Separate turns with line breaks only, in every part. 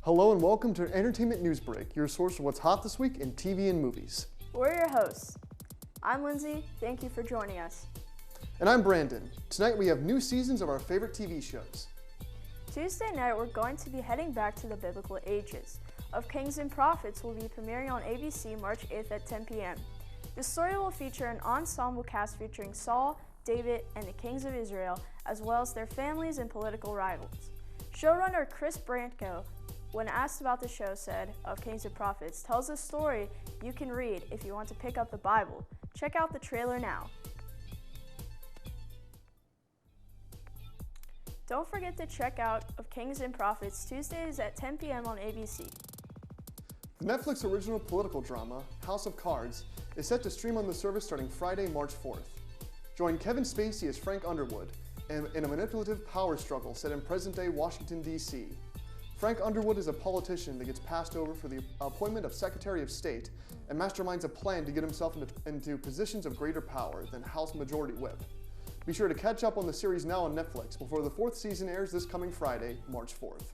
Hello and welcome to Entertainment News Break, your source for what's hot this week in TV and movies.
We're your hosts. I'm Lindsay. Thank you for joining us.
And I'm Brandon. Tonight we have new seasons of our favorite TV shows.
Tuesday night, we're going to be heading back to the biblical ages. Of Kings and Prophets will be premiering on ABC March 8th at 10 p.m. The story will feature an ensemble cast featuring Saul, David, and the kings of Israel, as well as their families and political rivals. Showrunner Chris Branco, when asked about the show, said, "Of Kings and Prophets tells a story you can read if you want to pick up the Bible. Check out the trailer now." Don't forget to check out Of Kings and Prophets Tuesdays at 10 p.m. on ABC.
The Netflix original political drama, House of Cards, is set to stream on the service starting Friday, March 4th. Join Kevin Spacey as Frank Underwood in a manipulative power struggle set in present-day Washington, D.C. Frank Underwood is a politician that gets passed over for the appointment of Secretary of State and masterminds a plan to get himself into positions of greater power than House Majority Whip. Be sure to catch up on the series now on Netflix before the 4th season airs this coming Friday, March 4th.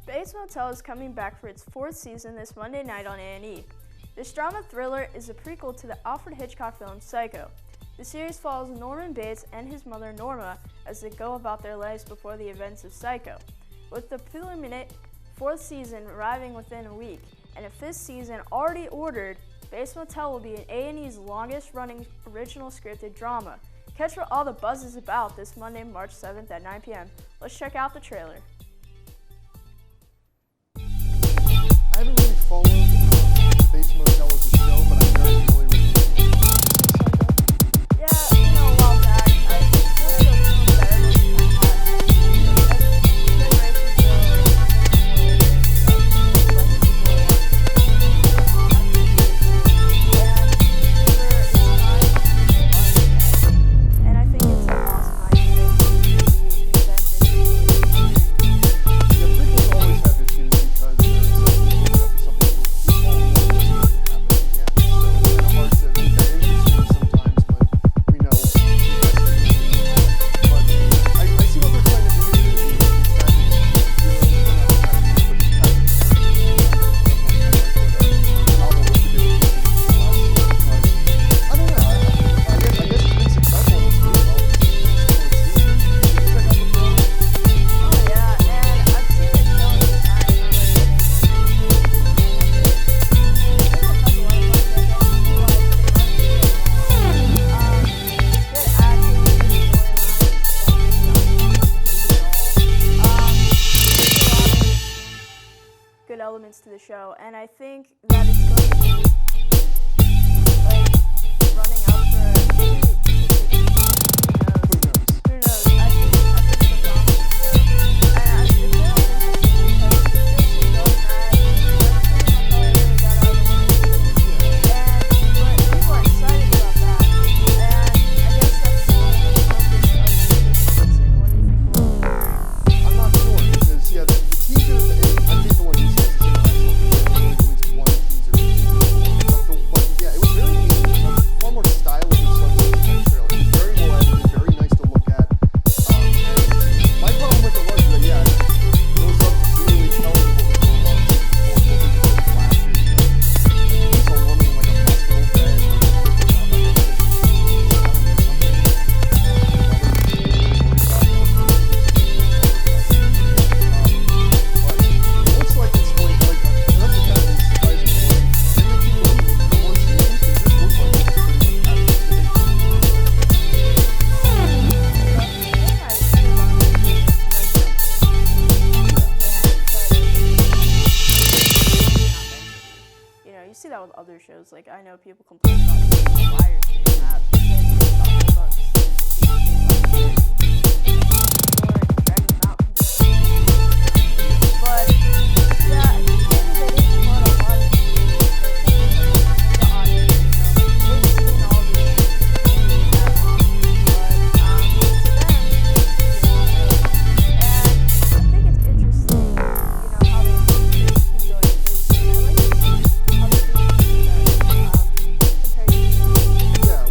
Bates Motel is coming back for its 4th season this Monday night on A&E. This drama thriller is a prequel to the Alfred Hitchcock film Psycho. The series follows Norman Bates and his mother Norma as they go about their lives before the events of Psycho. With the preliminary 4th season arriving within a week and a 5th season already ordered, Bates Motel will be A&E's longest-running original scripted drama. Catch what all the buzz is about this Monday, March 7th at 9 p.m. Let's check out the trailer.
I haven't really followed Bates Motel as a show, but I'm very familiar with it.
Yeah, a while back, it's one of those films that everyone's good elements to the show, and I think that it's going to be running up for who knows? I think it's a promise. And it's really interesting because it's basically going that pretty much all I really got out of the way. But people are excited about that, and I guess that's the focus of this season. What do you think?
I'm not sure because the teaser, I think the one you said is released one teaser. But yeah, it was very far more stylish and such than the trailer. It was very well edited, very nice to look at. And my problem with it was that those up to really telling what was going on before what we did last year. So normally like a hospital bed.
You see that with other shows. Like, I know people complain about the Wire getting that based off the books. But yeah, I think maybe they didn't put a lot of the audience, they've seen all these things happen, but to them, and I think it's interesting, how they can go into this, and I like how they do that compared to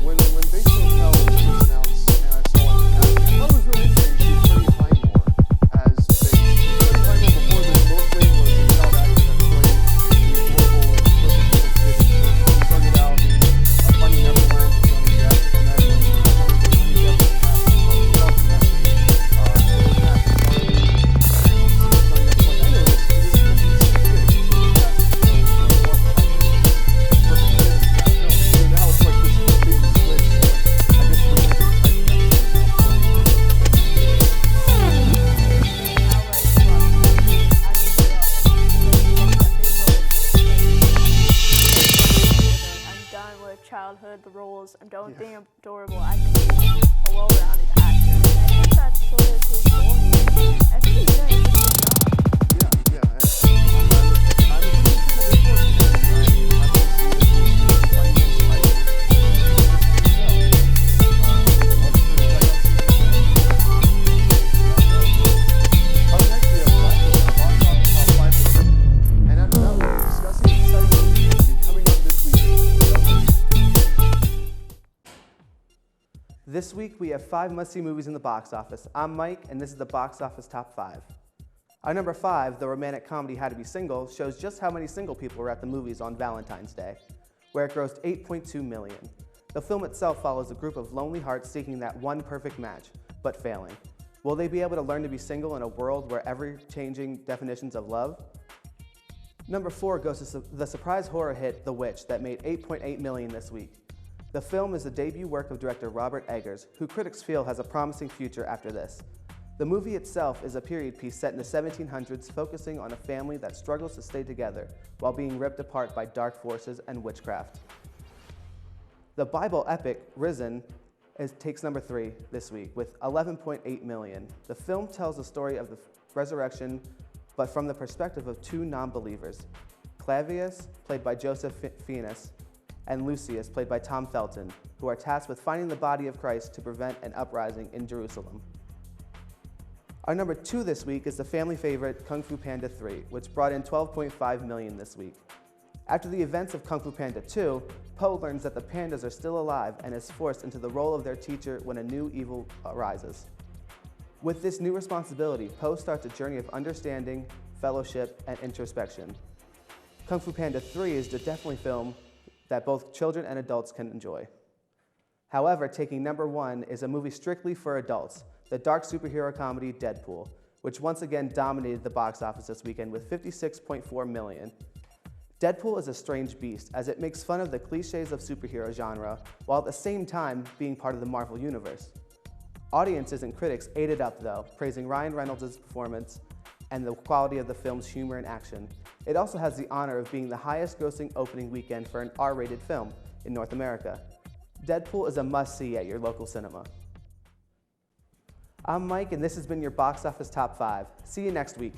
roles and don't think adorable. I think he's a well-rounded actor. And I think that's sort of his goal here. I think he's doing a pretty good job.
Yeah. And I'm a pretty fan of his work.
This week, we have 5 must-see movies in the box office. I'm Mike, and this is the box office top 5. Our number 5, the romantic comedy How to Be Single, shows just how many single people were at the movies on Valentine's Day, where it grossed $8.2 million. The film itself follows a group of lonely hearts seeking that one perfect match, but failing. Will they be able to learn to be single in a world where ever-changing definitions of love? Number 4 goes to the surprise horror hit The Witch that made $8.8 million this week. The film is the debut work of director Robert Eggers, who critics feel has a promising future after this. The movie itself is a period piece set in the 1700s, focusing on a family that struggles to stay together while being ripped apart by dark forces and witchcraft. The Bible epic Risen takes number 3 this week with $11.8 million. The film tells the story of the resurrection, but from the perspective of 2 non-believers, Clavius, played by Joseph Fiennes, and Lucius, played by Tom Felton, who are tasked with finding the body of Christ to prevent an uprising in Jerusalem. Our number 2 this week is the family favorite Kung Fu Panda 3, which brought in $12.5 million this week. After the events of Kung Fu Panda 2, Po learns that the pandas are still alive and is forced into the role of their teacher when a new evil arises. With this new responsibility, Po starts a journey of understanding, fellowship, and introspection. Kung Fu Panda 3 is a definitely film that both children and adults can enjoy. However, taking number 1 is a movie strictly for adults, the dark superhero comedy Deadpool, which once again dominated the box office this weekend with $56.4 million. Deadpool is a strange beast, as it makes fun of the cliches of superhero genre, while at the same time being part of the Marvel Universe. Audiences and critics ate it up though, praising Ryan Reynolds' performance and the quality of the film's humor and action. It also has the honor of being the highest grossing opening weekend for an R-rated film in North America. Deadpool is a must-see at your local cinema. I'm Mike, and this has been your box office top 5. See you next week.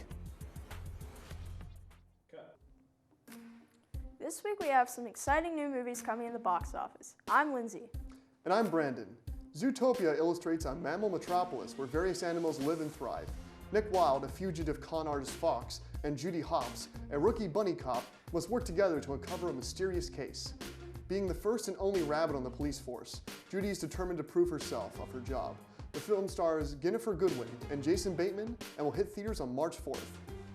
This week we have some exciting new movies coming in the box office. I'm Lindsay.
And I'm Brandon. Zootopia illustrates a mammal metropolis where various animals live and thrive. Nick Wilde, a fugitive con artist fox, and Judy Hopps, a rookie bunny cop, must work together to uncover a mysterious case. Being the first and only rabbit on the police force, Judy is determined to prove herself of her job. The film stars Ginnifer Goodwin and Jason Bateman and will hit theaters on March 4th.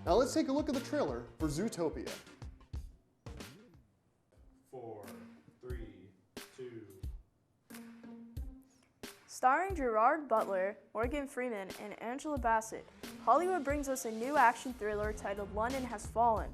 Now let's take a look at the trailer for Zootopia.
4, 3, 2.
Starring Gerard Butler, Morgan Freeman, and Angela Bassett, Hollywood brings us a new action thriller titled London Has Fallen.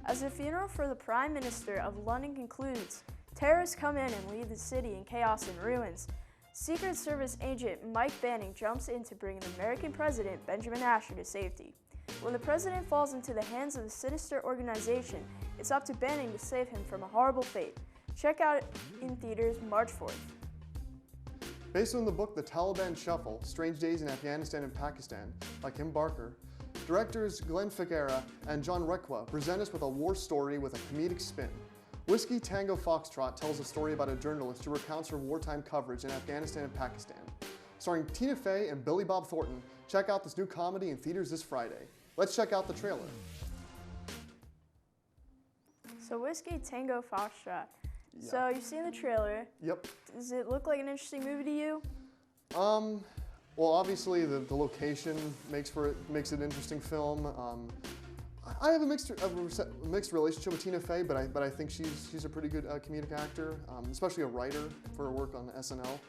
As the funeral for the Prime Minister of London concludes, terrorists come in and leave the city in chaos and ruins. Secret Service agent Mike Banning jumps in to bring the American president, Benjamin Asher, to safety. When the president falls into the hands of the sinister organization, it's up to Banning to save him from a horrible fate. Check out it in theaters March 4th.
Based on the book The Taliban Shuffle, Strange Days in Afghanistan and Pakistan by Kim Barker, directors Glenn Figuera and John Requa present us with a war story with a comedic spin. Whiskey Tango Foxtrot tells a story about a journalist who recounts her wartime coverage in Afghanistan and Pakistan. Starring Tina Fey and Billy Bob Thornton, check out this new comedy in theaters this Friday. Let's check out the trailer.
So Whiskey Tango Foxtrot.
Yeah.
So you've seen the trailer.
Yep.
Does it look like an interesting movie to you?
Well, obviously the location makes it an interesting film. I have a mixed relationship with Tina Fey, but I think she's a pretty good comedic actor, especially a writer for her work on SNL.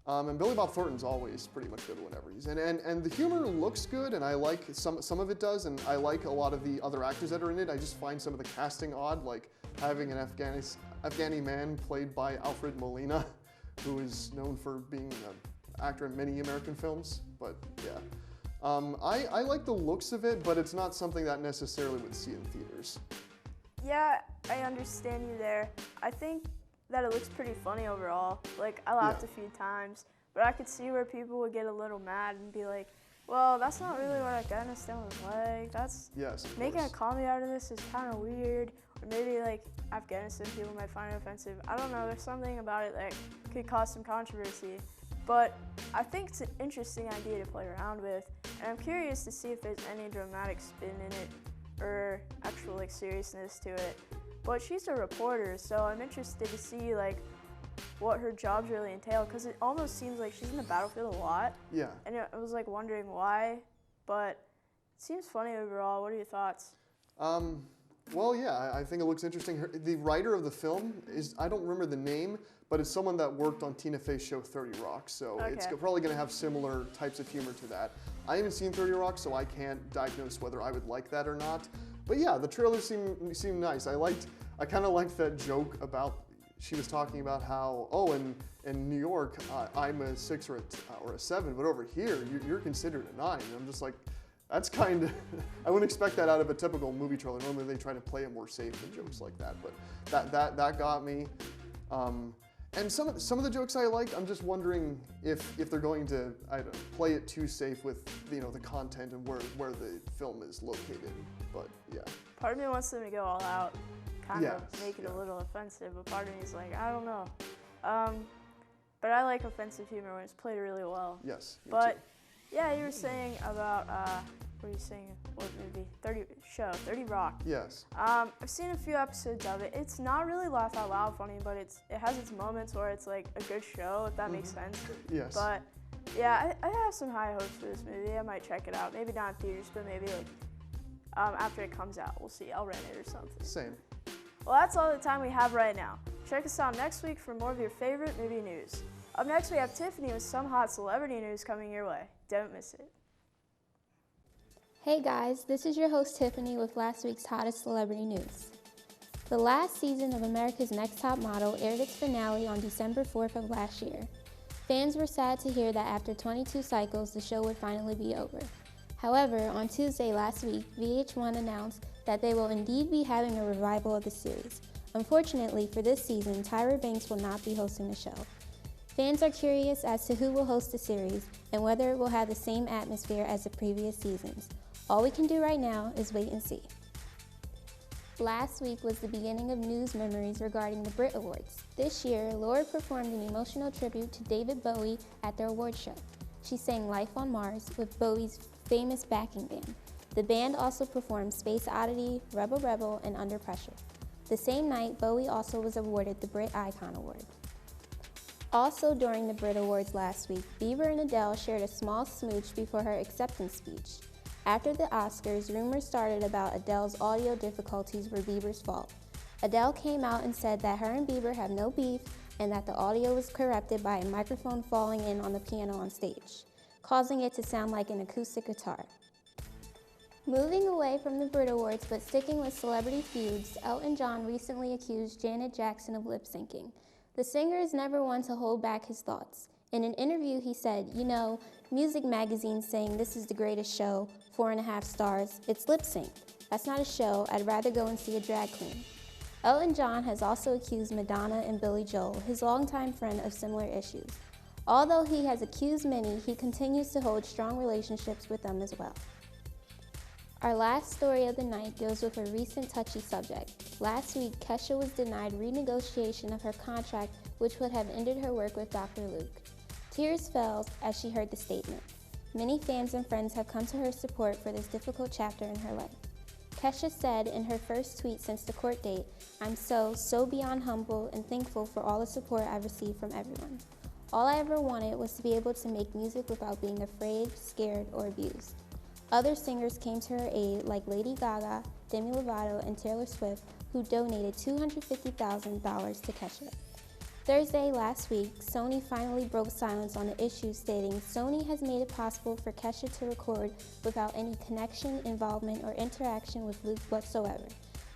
And Billy Bob Thornton's always pretty much good whenever he's in. And the humor looks good, and I like some of it does, and I like a lot of the other actors that are in it. I just find some of the casting odd, like having an Afghani man played by Alfred Molina, who is known for being an actor in many American films. But yeah, I like the looks of it, but it's not something that necessarily would see in theaters.
Yeah, I understand you there. I think that it looks pretty funny overall. Like, I laughed a few times, but I could see where people would get a little mad and be like, well, that's not really what Afghanistan was like. That's making a comedy out of this is kind of weird. Or maybe like Afghanistan people might find it offensive. I don't know. There's something about it that could cause some controversy. But I think it's an interesting idea to play around with, and I'm curious to see if there's any dramatic spin in it or actual like seriousness to it. But she's a reporter, so I'm interested to see like what her jobs really entail, because it almost seems like she's in the battlefield a lot.
Yeah.
And I was like wondering why, but it seems funny overall. What are your thoughts?
Well, yeah, I think it looks interesting. The writer of the film is, I don't remember the name, but it's someone that worked on Tina Fey's show 30 Rock, so it's probably going to have similar types of humor to that. I haven't seen 30 Rock, so I can't diagnose whether I would like that or not. But yeah, the trailer seemed nice. I kind of liked that joke about, she was talking about how, oh, in New York, I'm a 6 or a 7, but over here, you're considered a 9. And I'm just like, that's kind of, I wouldn't expect that out of a typical movie trailer. Normally they try to play it more safe than jokes like that, but that got me. And some of the jokes I liked. I'm just wondering if they're going to, I don't know, play it too safe with the content and where the film is located. But yeah.
Part of me wants them to go all out, kind of make it a little offensive, but part of me is like, I don't know. But I like offensive humor when it's played really well.
Yes.
But yeah, you were saying about what were you saying? What movie? 30 Rock.
Yes.
I've seen a few episodes of it. It's not really laugh out loud funny, but it has its moments where it's like a good show, if that makes sense.
Yes.
But yeah, I have some high hopes for this movie. I might check it out. Maybe not in theaters, but maybe like after it comes out. We'll see. I'll rent it or something.
Same.
Well, that's all the time we have right now. Check us out next week for more of your favorite movie news. Up next, we have Tiffany with some hot celebrity news coming your way. Don't miss it.
Hey guys, this is your host Tiffany with last week's hottest celebrity news. The last season of America's Next Top Model aired its finale on December 4th of last year. Fans were sad to hear that after 22 cycles, the show would finally be over. However, on Tuesday last week, VH1 announced that they will indeed be having a revival of the series. Unfortunately, for this season, Tyra Banks will not be hosting the show. Fans are curious as to who will host the series and whether it will have the same atmosphere as the previous seasons. All we can do right now is wait and see. Last week was the beginning of news memories regarding the Brit Awards. This year, Laura performed an emotional tribute to David Bowie at their awards show. She sang Life on Mars with Bowie's famous backing band. The band also performed Space Oddity, Rebel Rebel, and Under Pressure. The same night, Bowie also was awarded the Brit Icon Award. Also during the Brit Awards last week, Bieber and Adele shared a small smooch before her acceptance speech. After the Oscars, rumors started about Adele's audio difficulties were Bieber's fault. Adele came out and said that her and Bieber have no beef and that the audio was corrupted by a microphone falling in on the piano on stage, causing it to sound like an acoustic guitar. Moving away from the Brit Awards but sticking with celebrity feuds, Elton John recently accused Janet Jackson of lip-syncing. The singer is never one to hold back his thoughts. In an interview, he said, "You know, music magazines saying this is the greatest show, 4.5 stars, it's lip-synced. That's not a show, I'd rather go and see a drag queen." Elton John has also accused Madonna and Billy Joel, his longtime friend, of similar issues. Although he has accused many, he continues to hold strong relationships with them as well. Our last story of the night deals with a recent touchy subject. Last week, Kesha was denied renegotiation of her contract, which would have ended her work with Dr. Luke. Tears fell as she heard the statement. Many fans and friends have come to her support for this difficult chapter in her life. Kesha said in her first tweet since the court date, "I'm so beyond humble and thankful for all the support I've received from everyone. All I ever wanted was to be able to make music without being afraid, scared, or abused." Other singers came to her aid like Lady Gaga, Demi Lovato, and Taylor Swift, who donated $250,000 to Kesha. Thursday last week, Sony finally broke silence on the issue, stating Sony has made it possible for Kesha to record without any connection, involvement, or interaction with Luke whatsoever.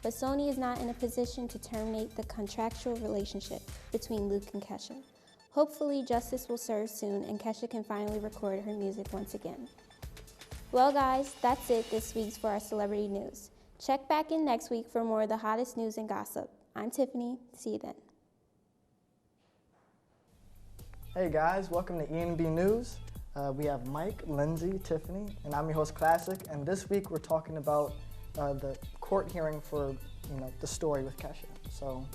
But Sony is not in a position to terminate the contractual relationship between Luke and Kesha. Hopefully, justice will serve soon and Kesha can finally record her music once again. Well guys, that's it this week for our celebrity news. Check back in next week for more of the hottest news and gossip. I'm Tiffany. See you then.
Hey guys, welcome to E&B News. We have Mike, Lindsay, Tiffany, and I'm your host Classic. And this week we're talking about the court hearing for the story with Kesha. So,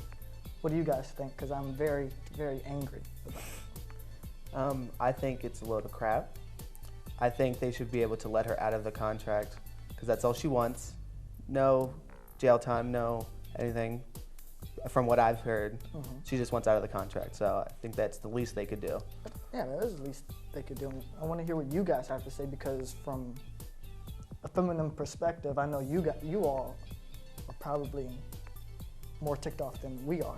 what do you guys think? Because I'm very, very angry about it.
I think it's a load of crap. I think they should be able to let her out of the contract because that's all she wants. No jail time, no anything. From what I've heard, she just wants out of the contract. So I think that's the least they could do.
Yeah, that is the least they could do. I want to hear what you guys have to say because from a feminine perspective, I know you all are probably more ticked off than we are.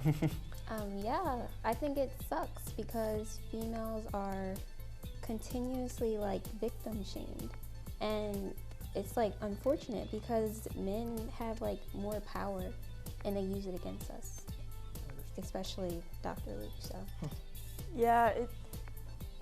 Yeah, I think it sucks because females are continuously victim shamed, and it's unfortunate because men have more power and they use it against us, especially Dr. Luke. So
Yeah,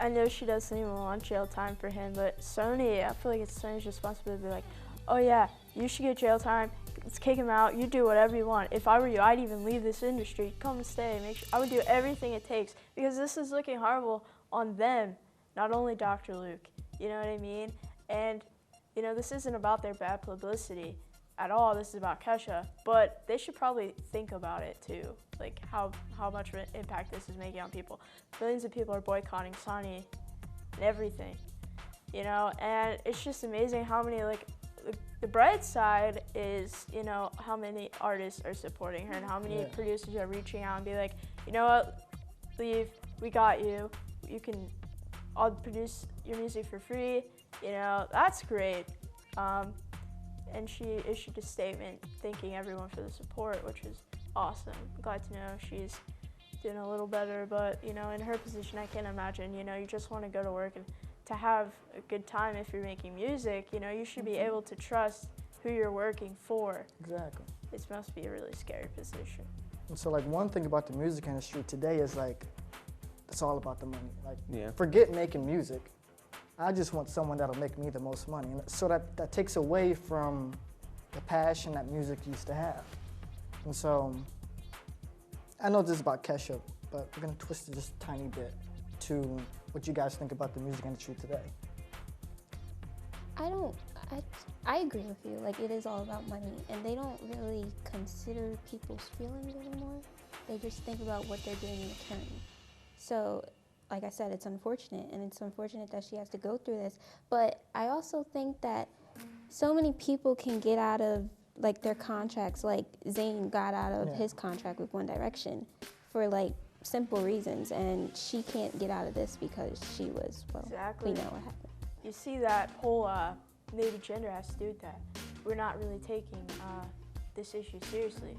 I know she doesn't even want jail time for him, but Sony, I feel like it's Sony's responsibility to be like, oh yeah, you should get jail time. Let's kick him out. You do whatever you want. If I were you, I'd even leave this industry. Come and stay. I would do everything it takes because this is looking horrible on them, not only Dr. Luke. You know what I mean? And this isn't about their bad publicity at all. This is about Kesha, but they should probably think about it too, like how much of an impact this is making on people. Millions of people are boycotting Sony and everything, and it's just amazing how many the bright side is, how many artists are supporting her and how many producers are reaching out and be like, you know what, leave, we got you. I'll produce your music for free. That's great. And she issued a statement thanking everyone for the support, which is awesome. I'm glad to know she's doing a little better, but in her position, I can't imagine, you just want to go to work and to have a good time if you're making music, you should be able to trust who you're working for.
Exactly.
It must be a really scary position.
And so one thing about the music industry today is it's all about the money. Forget making music. I just want someone that'll make me the most money. And so that takes away from the passion that music used to have. And so I know this is about Kesha, but we're gonna twist it just a tiny bit to what you guys think about the music industry today.
I agree with you. It is all about money, and they don't really consider people's feelings anymore. They just think about what they're doing in return. So, like I said, it's unfortunate, and it's unfortunate that she has to go through this. But I also think that so many people can get out of their contracts. Like Zayn got out of his contract with One Direction for simple reasons, and she can't get out of this because she was
Exactly.
We know what happened.
You see that whole maybe gender has to do with that. We're not really taking this issue seriously.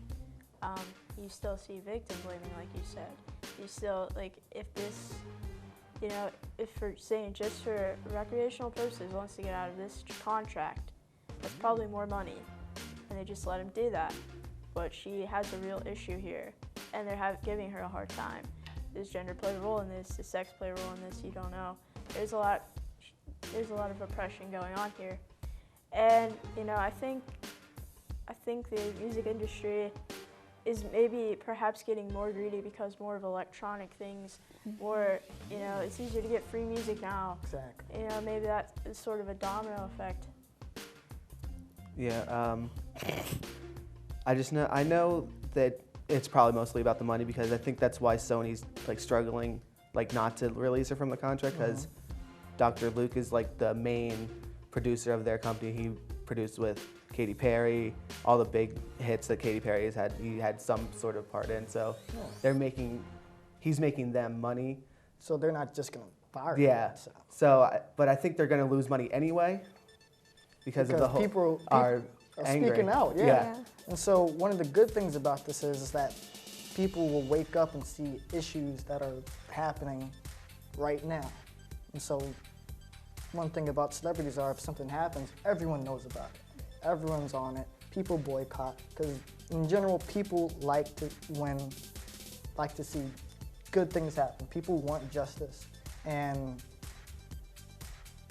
You still see victim blaming, like you said. You still, if this, if for saying just for recreational purposes wants to get out of this contract, that's probably more money, and they just let him do that. But she has a real issue here, and they're giving her a hard time. Does gender play a role in this? Does sex play a role in this? You don't know. There's a lot of oppression going on here, and I think the music industry is maybe perhaps getting more greedy because more of electronic things, more, it's easier to get free music now.
Exactly.
Maybe that is sort of a domino effect.
Yeah, I know that it's probably mostly about the money because I think that's why Sony's struggling not to release her from the contract because Dr. Luke is the main producer of their company. He produced with Katy Perry, all the big hits that Katy Perry has had, he had some sort of part in. So he's making them money.
So they're not just gonna fire
him.
So
But I think they're gonna lose money anyway because of the whole
people
are
angry. Speaking out. Yeah. And so one of the good things about this is that people will wake up and see issues that are happening right now. And so one thing about celebrities are if something happens, everyone knows about it. Everyone's on it. People boycott because in general, people like to see good things happen. People want justice, and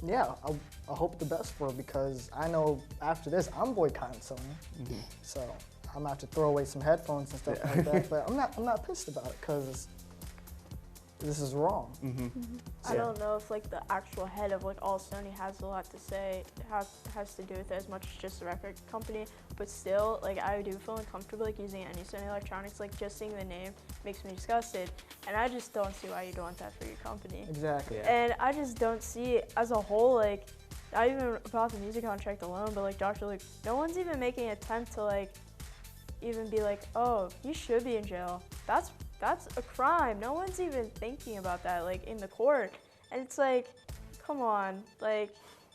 I hope the best for her because I know after this I'm boycotting Sony. So I'm gonna have to throw away some headphones and stuff like that. But I'm not pissed about it because this is wrong.
I don't know if like the actual head of like all Sony has a lot to say, has to do with it as much as just the record company, but still, like I do feel uncomfortable like using any Sony electronics, like just seeing the name makes me disgusted, and I just don't see why you'd want that for your company.
Exactly.
Yeah.
And I just don't see as a whole, like, not even about the music contract alone, but like Dr. Luke, no one's even making an attempt to like even be like, oh, he should be in jail. That's a crime. No one's even thinking about that, like, in the court. And it's like, come on, like,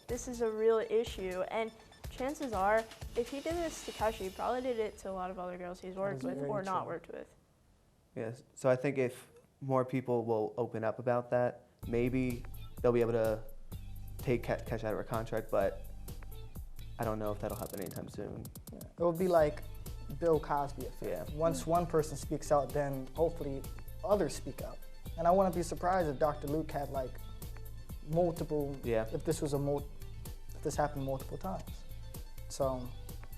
this is a real issue. And chances are, if he did this to Kesha, he probably did it to a lot of other girls he's worked with or not worked with.
Yes. So I think if more people will open up about that, maybe they'll be able to take Kesha out of her contract, but I don't know if that'll happen anytime soon.
Yeah. It would be like Bill Cosby effect.
Yeah.
Once one person speaks out, then hopefully others speak out. And I wouldn't be surprised if Dr. Luke had like multiple, if this happened multiple times. So.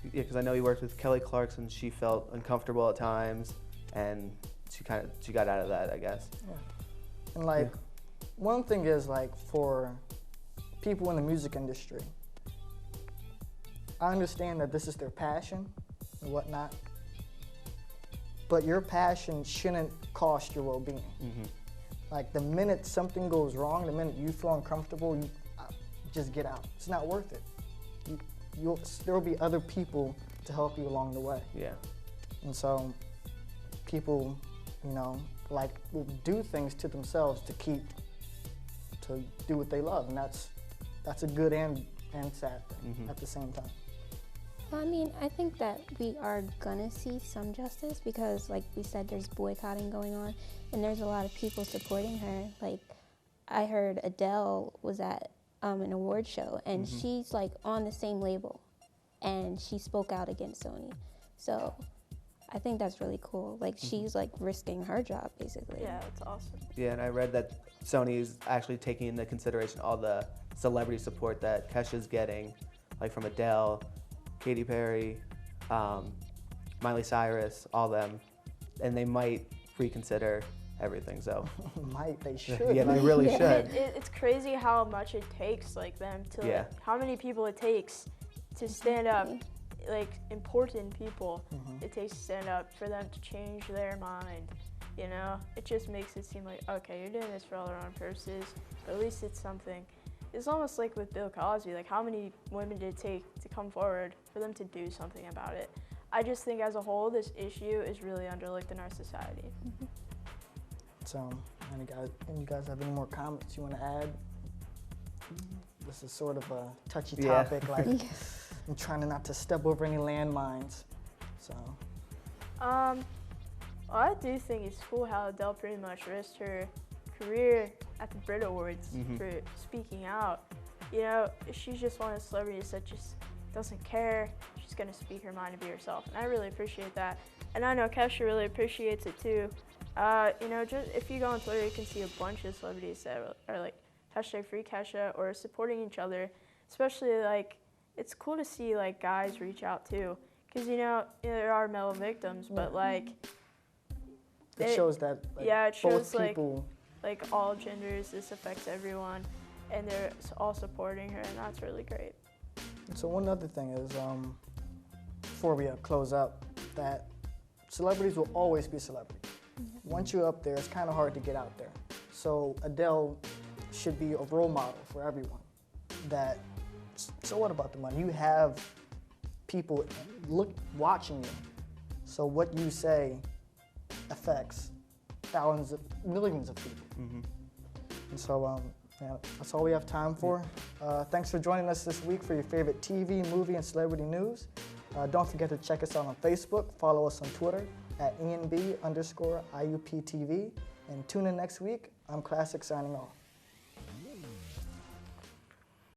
Yeah, because I know he worked with Kelly Clarkson. She felt uncomfortable at times, and she got out of that, I guess.
Yeah. And like, one thing is like for people in the music industry, I understand that this is their passion and whatnot, but your passion shouldn't cost your well-being. Like the minute something goes wrong, the minute you feel uncomfortable, you just get out. It's not worth it. There will be other people to help you along the way.
Yeah.
And so people, you know, like will do things to themselves to do what they love, and that's a good and sad thing at the same time.
Well, I mean, I think that we are gonna see some justice because, like we said, there's boycotting going on, and there's a lot of people supporting her. Like, I heard Adele was at an award show, and she's like on the same label, and she spoke out against Sony. So I think that's really cool. Like, she's like risking her job, basically.
Yeah, that's awesome.
Yeah, and I read that Sony is actually taking into consideration all the celebrity support that Kesha's getting, like from Adele, Katy Perry, Miley Cyrus, all them, and they might reconsider everything. So
they should.
Yeah, they really should.
It's crazy how much it takes, like them to, like, how many people it takes to stand up, like important people. It takes to stand up for them to change their mind. You know, it just makes it seem like, okay, you're doing this for all the wrong purposes, but at least it's something. It's almost like with Bill Cosby, like how many women did it take to come forward for them to do something about it? I just think as a whole, this issue is really underlooked in our society.
So, any you guys have any more comments you want to add? This is sort of a touchy topic, like I'm trying not to step over any landmines, so.
Well, I do think it's cool how Adele pretty much risked her career at the Brit Awards for speaking out. You know, she's just one of the celebrities that just doesn't care. She's gonna speak her mind and be herself, and I really appreciate that. And I know Kesha really appreciates it too. You know, just if you go on Twitter, you can see a bunch of celebrities that are like #FreeKesha or supporting each other. Especially like, it's cool to see like guys reach out too, because you know there are male victims, but like
it shows that like,
it shows
both people.
Like all genders, this affects everyone, and they're all supporting her, and that's really great.
So one other thing is, before we close up, that celebrities will always be celebrities. Once you're up there, it's kind of hard to get out there. So Adele should be a role model for everyone. So what about the money? You have people watching you. So what you say affects thousands of millions of people. And so that's all we have time for. Thanks for joining us this week for your favorite TV, movie, and celebrity news. Don't forget to check us out on Facebook, follow us on Twitter at ENB_IUPTV, and tune in next week. I'm Classic signing off.